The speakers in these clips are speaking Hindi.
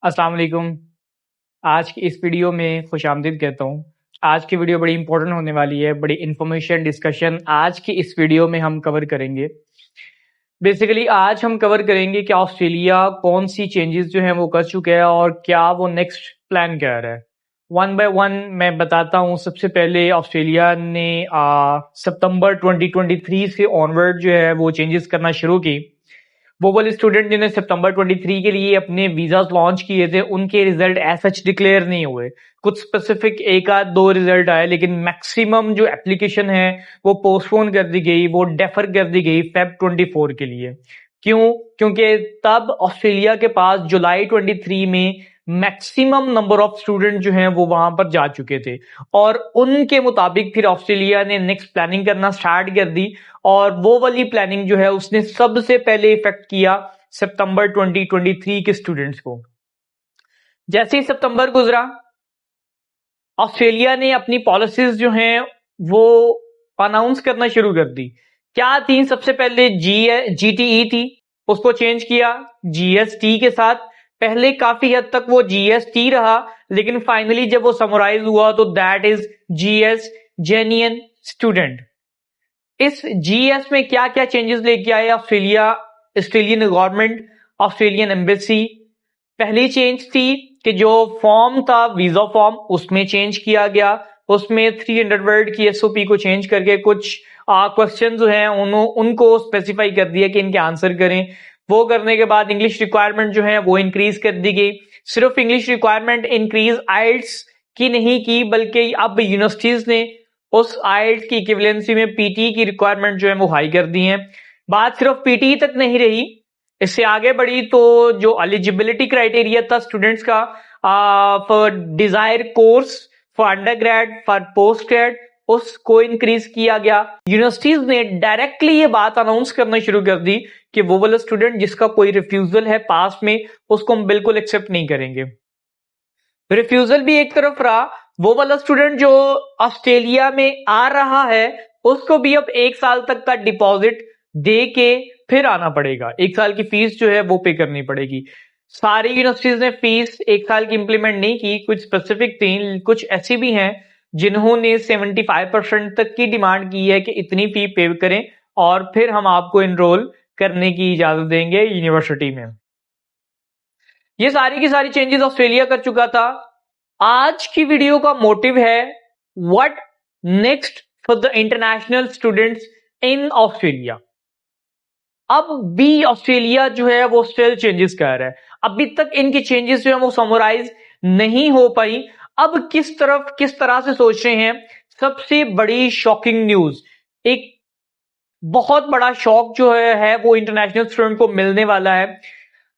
अस्सलाम वालेकुम। आज की इस वीडियो में खुशामदीद कहता हूँ। आज की वीडियो बड़ी इंपॉर्टेंट होने वाली है, बड़ी इन्फॉर्मेशन डिस्कशन आज की इस वीडियो में हम कवर करेंगे। बेसिकली आज हम कवर करेंगे कि ऑस्ट्रेलिया कौन सी चेंजेस जो हैं वो कर चुका है और क्या वो नेक्स्ट प्लान क्या रहा है। वन बाय वन मैं बताता हूँ। सबसे पहले ऑस्ट्रेलिया ने सितंबर 2023 से ऑनवर्ड जो है वो चेंजेस करना शुरू की। वो वाले स्टूडेंट जिन्हें सितंबर 23 के लिए अपने वीजा लॉन्च किए थे उनके रिजल्ट एज सच डिक्लेयर नहीं हुए। कुछ स्पेसिफिक एक आध दो रिजल्ट आए, लेकिन मैक्सिमम जो एप्लीकेशन है वो पोस्टपोन कर दी गई, वो डेफर कर दी गई फेब 24 के लिए। क्यों? क्योंकि तब ऑस्ट्रेलिया के पास जुलाई 23 में मैक्सिमम नंबर ऑफ स्टूडेंट जो हैं वो वहां पर जा चुके थे और उनके मुताबिक फिर ऑस्ट्रेलिया ने नेक्स्ट प्लानिंग करना स्टार्ट कर दी और वो वाली प्लानिंग जो है उसने सबसे पहले इफेक्ट किया सितंबर 2023 के स्टूडेंट्स को। जैसे ही सितंबर गुजरा, ऑस्ट्रेलिया ने अपनी पॉलिसीज जो हैं वो अनाउंस करना शुरू कर दी। क्या थी? सबसे पहले जीटीई थी, उसको चेंज किया जीएसटी के साथ। पहले काफी हद तक वो जीएसटी रहा, लेकिन फाइनली जब वो समराइज हुआ तो that is GS, genuine student. इस जीएस में क्या क्या चेंजेस लेके आए ऑस्ट्रेलियन गवर्नमेंट, ऑस्ट्रेलियन एम्बेसी। पहली चेंज थी कि जो फॉर्म था वीजा फॉर्म उसमें चेंज किया गया। उसमें 300 वर्ड की एसओपी को चेंज करके कुछ क्वेश्चन जो हैं उनको स्पेसिफाई कर दिया कि इनके आंसर करें। वो करने के बाद इंग्लिश रिक्वायरमेंट जो है वो इंक्रीज कर दी गई। सिर्फ इंग्लिश रिक्वायरमेंट इंक्रीज आइल्स की नहीं की, बल्कि अब यूनिवर्सिटीज ने उस आइल्स की इक्विवेलेंसी में पीटी की रिक्वायरमेंट जो है वो हाई कर दी है। बात सिर्फ पीटी तक नहीं रही, इससे आगे बढ़ी तो जो एलिजिबिलिटी क्राइटेरिया था स्टूडेंट्स का for Dzire course, for undergrad, for post grade, उसको इंक्रीज किया गया। यूनिवर्सिटीज ने डायरेक्टली ये बात अनाउंस करना शुरू कर दी कि वो वाला स्टूडेंट जिसका कोई रिफ्यूजल है पास में उसको हम बिल्कुल एक्सेप्ट नहीं करेंगे। रिफ्यूजल भी एक तरफ रहा, वो वाला स्टूडेंट जो ऑस्ट्रेलिया में आ रहा है उसको भी अब 1 साल तक का डिपॉजिट दे के फिर आना पड़ेगा। 1 साल की फीस जो है वो पे करनी पड़ेगी। सारी यूनिवर्सिटीज ने फीस 1 साल की इंप्लीमेंट नहीं की, कुछ स्पेसिफिक थी, कुछ ऐसी भी हैं जिन्होंने 75% तक की डिमांड की है कि इतनी फी पे करें और फिर हम आपको इनरोल करने की इजाजत देंगे यूनिवर्सिटी में। ये सारी की सारी चेंजेस ऑस्ट्रेलिया कर चुका था। आज की वीडियो का मोटिव है what next for the international students in Australia. अब भी ऑस्ट्रेलिया जो है वो स्टिल चेंजेस कर रहा है। अभी तक इनकी चेंजेस जो है वो समराइज नहीं हो पाई। अब किस तरह से सोच रहे हैं? सबसे बड़ी शॉकिंग न्यूज, एक बहुत बड़ा शॉक जो है वो इंटरनेशनल स्टूडेंट को मिलने वाला है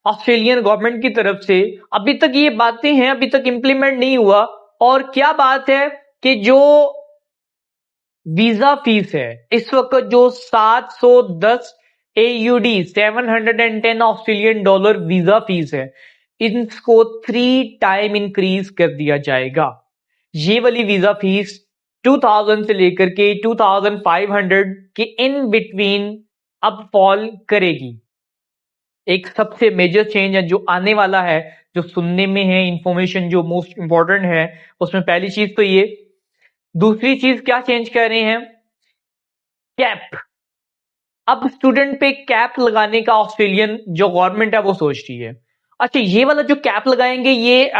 ऑस्ट्रेलियन गवर्नमेंट की तरफ से। अभी तक ये बातें हैं, अभी तक इंप्लीमेंट नहीं हुआ। और क्या बात है कि जो वीजा फीस है इस वक्त जो 710 AUD 710 Australian dollar visa fees है, इसको 3 टाइम इंक्रीज कर दिया जाएगा। ये वाली वीजा फीस 2000 से लेकर के 2500 के इन बिटवीन अब फॉल करेगी। एक सबसे मेजर चेंज है जो आने वाला है, जो सुनने में है इंफॉर्मेशन जो मोस्ट इंपॉर्टेंट है, उसमें पहली चीज तो ये। दूसरी चीज क्या चेंज कर रहे हैं? कैप। अब स्टूडेंट पे कैप लगाने का ऑस्ट्रेलियन जो गवर्नमेंट है वो सोच रही है। अच्छा, ये वाला जो कैप लगाएंगे ये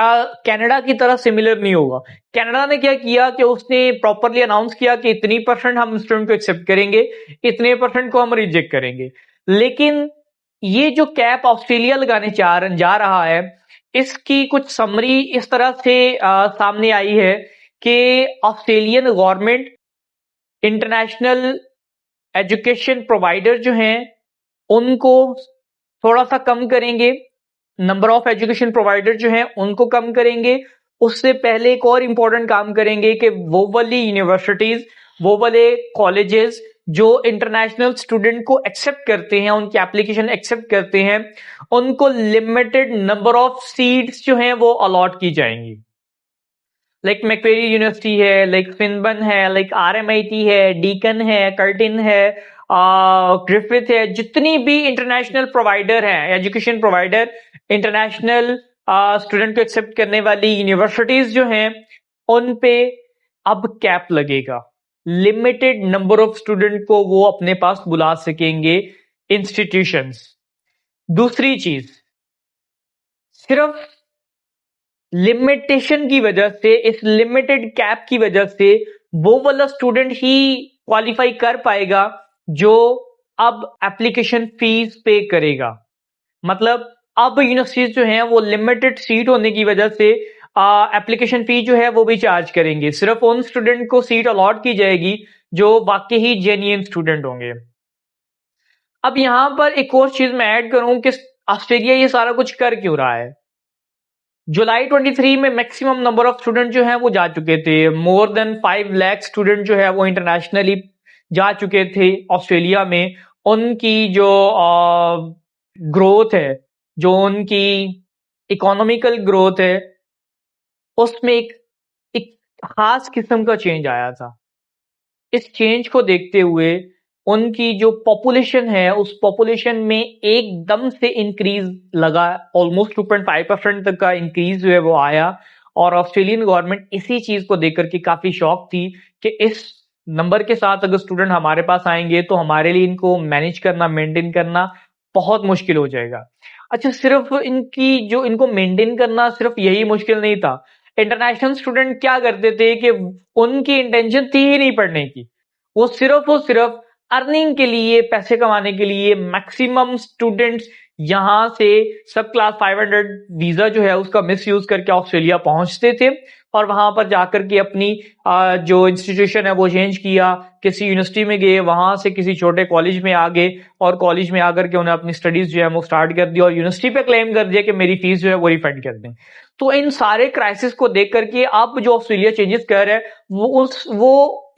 कनाडा की तरह सिमिलर नहीं होगा। कनाडा ने क्या किया कि उसने प्रॉपरली अनाउंस किया कि इतनी % हम स्टूडेंट को एक्सेप्ट करेंगे, इतने % को हम रिजेक्ट करेंगे। लेकिन ये जो कैप ऑस्ट्रेलिया लगाने जा रहा है, इसकी कुछ समरी इस तरह से सामने आई है कि Australian government international education provider जो हैं उनको थोड़ा सा कम करेंगे, नंबर ऑफ एजुकेशन प्रोवाइडर जो हैं उनको कम करेंगे। उससे पहले एक और इंपॉर्टेंट काम करेंगे कि वो वाली यूनिवर्सिटीज, वो वाले कॉलेजेस जो इंटरनेशनल स्टूडेंट को एक्सेप्ट करते हैं, उनकी एप्लीकेशन एक्सेप्ट करते हैं, उनको लिमिटेड नंबर ऑफ सीट्स जो हैं वो अलॉट की जाएंगी। लाइक मैक्वेरी यूनिवर्सिटी है, लाइक फिनबर्न है, लाइक RMIT है, डीकन है, कर्टिन है, ग्रिफिथ है। जितनी भी इंटरनेशनल प्रोवाइडर हैं, एजुकेशन प्रोवाइडर इंटरनेशनल स्टूडेंट को एक्सेप्ट करने वाली यूनिवर्सिटीज जो हैं उन पे अब कैप लगेगा। लिमिटेड नंबर ऑफ स्टूडेंट को वो अपने पास बुला सकेंगे इंस्टीट्यूशंस। दूसरी चीज, सिर्फ लिमिटेशन की वजह से, इस लिमिटेड कैप की वजह से वो वाला स्टूडेंट ही क्वालिफाई कर पाएगा जो अब एप्लीकेशन फीस पे करेगा। मतलब अब यूनिवर्सिटीज जो हैं वो लिमिटेड सीट होने की वजह से एप्लीकेशन फी जो है वो भी चार्ज करेंगे। सिर्फ उन स्टूडेंट को सीट अलॉट की जाएगी जो वाकई ही जेन्युइन स्टूडेंट होंगे। अब यहां पर एक और चीज मैं ऐड करूं कि ऑस्ट्रेलिया ये सारा कुछ कर क्यों रहा है। जुलाई 23 में मैक्सिमम नंबर ऑफ स्टूडेंट जो है वो जा चुके थे। मोर देन 5 लाख स्टूडेंट जो है वो इंटरनेशनली जा चुके थे ऑस्ट्रेलिया में। उनकी जो ग्रोथ है, जो उनकी इकोनॉमिकल ग्रोथ है, उसमें एक खास किस्म का चेंज आया था। इस चेंज को देखते हुए उनकी जो पॉपुलेशन है उस पॉपुलेशन में एकदम से इंक्रीज लगा। ऑलमोस्ट 2.5% तक का इंक्रीज जो है वो आया। और ऑस्ट्रेलियन गवर्नमेंट इसी चीज को देख करके काफी शॉक थी कि इस नंबर के साथ अगर स्टूडेंट हमारे पास आएंगे तो हमारे लिए इनको मैनेज करना, मेंटेन करना बहुत मुश्किल हो जाएगा। अच्छा, सिर्फ इनको मेंटेन करना सिर्फ यही मुश्किल नहीं था। इंटरनेशनल स्टूडेंट क्या करते थे कि उनकी इंटेंशन थी ही नहीं पढ़ने की। वो सिर्फ अर्निंग के लिए, पैसे कमाने के लिए मैक्सिमम स्टूडेंट्स यहां से सब क्लास 500 वीजा जो है उसका मिस यूज करके ऑस्ट्रेलिया पहुंचते थे और वहां पर जाकर के अपनी जो इंस्टीट्यूशन है वो चेंज किया। किसी यूनिवर्सिटी में गए, वहां से किसी छोटे कॉलेज में आ गए और कॉलेज में आकर के उन्हें अपनी स्टडीज जो है वो स्टार्ट कर दी और यूनिवर्सिटी पे क्लेम कर दिया कि मेरी फीस जो है वो रिफंड कर दें। तो इन सारे क्राइसिस को देख करके अब जो ऑस्ट्रेलिया चेंजेस कर रहा है वो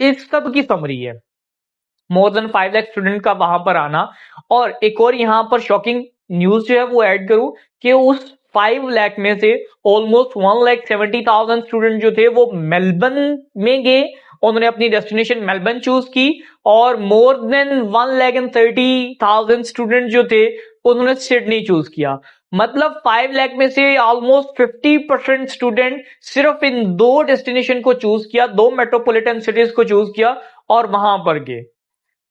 इस सब की समरी है। मोर देन 5 लाख स्टूडेंट का वहां पर आना। और एक और यहां पर शॉकिंग न्यूज जो है वो ऐड करूं कि उस 5 लाख में से ऑलमोस्ट 1,70,000 स्टूडेंट जो थे वो मेलबर्न में गए। उन्होंने अपनी डेस्टिनेशन मेलबर्न चूज की। और मोर देन 1,30,000 स्टूडेंट जो थे उन्होंने सिडनी चूज किया। मतलब 5 लाख में से ऑलमोस्ट 50% स्टूडेंट सिर्फ इन दो डेस्टिनेशन को चूज किया, दो मेट्रोपॉलिटन सिटीज को चूज किया और वहां पर गए।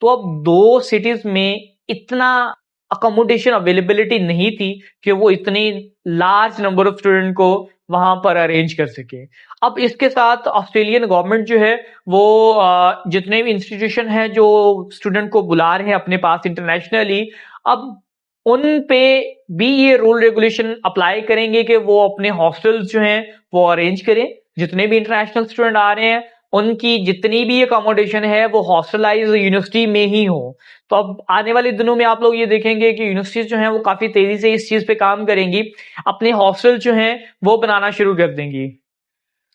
तो अब दो सिटीज में इतना अकोमोडेशन अवेलेबिलिटी नहीं थी कि वो इतनी लार्ज नंबर ऑफ स्टूडेंट को वहां पर अरेंज कर सके। अब इसके साथ ऑस्ट्रेलियन गवर्नमेंट जो है वो जितने भी इंस्टीट्यूशन है जो स्टूडेंट को बुला रहे हैं अपने पास इंटरनेशनली, अब उन पे भी ये रूल रेगुलेशन अप्लाई करेंगे कि वो अपने हॉस्टल्स जो हैं वो अरेंज करें। जितने भी इंटरनेशनल स्टूडेंट आ रहे हैं उनकी जितनी भी अकोमोडेशन है वो हॉस्टलाइज यूनिवर्सिटी में ही हो। तो अब आने वाले दिनों में आप लोग ये देखेंगे कि यूनिवर्सिटीज जो हैं वो काफी तेजी से इस चीज पे काम करेंगी, अपने हॉस्टल जो हैं वो बनाना शुरू कर देंगी।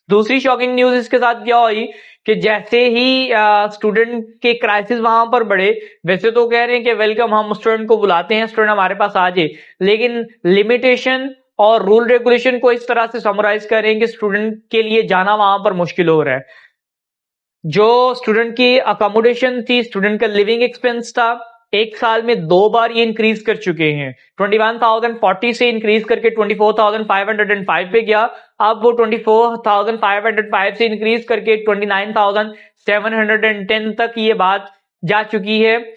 दूसरी शॉकिंग न्यूज इसके साथ क्या हुई कि जैसे ही स्टूडेंट के क्राइसिस वहां पर बढ़े, वैसे तो कह रहे हैं कि वेलकम, हम स्टूडेंट को बुलाते हैं, स्टूडेंट हमारे पास आ जाए, लेकिन लिमिटेशन और रूल रेगुलेशन को इस तरह से समराइज करें कि स्टूडेंट के लिए जाना वहां पर मुश्किल हो रहा है। जो स्टूडेंट की अकोमोडेशन थी, स्टूडेंट का लिविंग एक्सपेंस था, एक साल में 2 बार ये इंक्रीज कर चुके हैं। 21,040 से इंक्रीज करके 24,505 पे गया। अब वो 24,505 से इंक्रीज करके 29,710 तक ये बात जा चुकी है।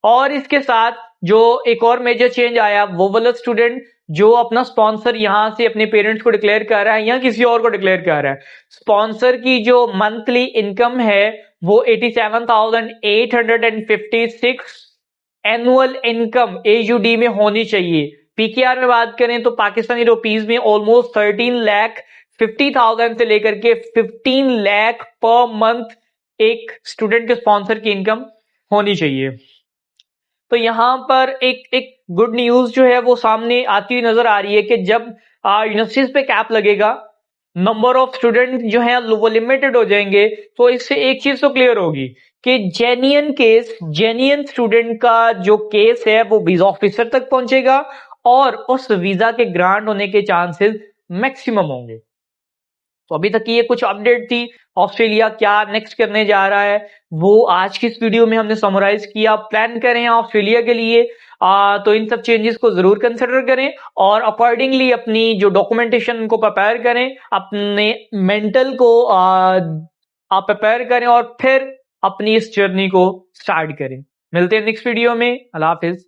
और इसके साथ जो एक और मेजर चेंज आया, वो वाला स्टूडेंट जो अपना स्पॉन्सर यहां से अपने पेरेंट्स को डिक्लेयर कर रहा है या किसी और को डिक्लेयर कर रहा है, स्पॉन्सर की जो मंथली इनकम है वो 87,856 एनुअल इनकम एयूडी में होनी चाहिए। पीकेआर में बात करें तो पाकिस्तानी रुपीज में ऑलमोस्ट 13,50,000 से लेकर के 15 लाख पर मंथ एक स्टूडेंट के स्पॉन्सर की इनकम होनी चाहिए। तो यहां पर एक गुड न्यूज जो है वो सामने आती हुई नजर आ रही है कि जब यूनिवर्सिटीज पे कैप लगेगा, नंबर ऑफ स्टूडेंट जो है वो लिमिटेड हो जाएंगे, तो इससे एक चीज तो क्लियर होगी कि जेन्युइन स्टूडेंट का जो केस है वो वीजा ऑफिसर तक पहुंचेगा और उस वीजा के ग्रांट होने के चांसेस मैक्सिमम होंगे। तो अभी तक ये कुछ अपडेट थी, ऑस्ट्रेलिया क्या नेक्स्ट करने जा रहा है वो आज की इस वीडियो में हमने समराइज किया। प्लान करें ऑस्ट्रेलिया के लिए, तो इन सब चेंजेस को जरूर कंसिडर करें और अकॉर्डिंगली अपनी जो डॉक्यूमेंटेशन को प्रिपेयर करें, अपने मेंटल को आप प्रिपेयर करें और फिर अपनी इस जर्नी को स्टार्ट करें। मिलते हैं नेक्स्ट वीडियो में। अल्लाह हाफिज।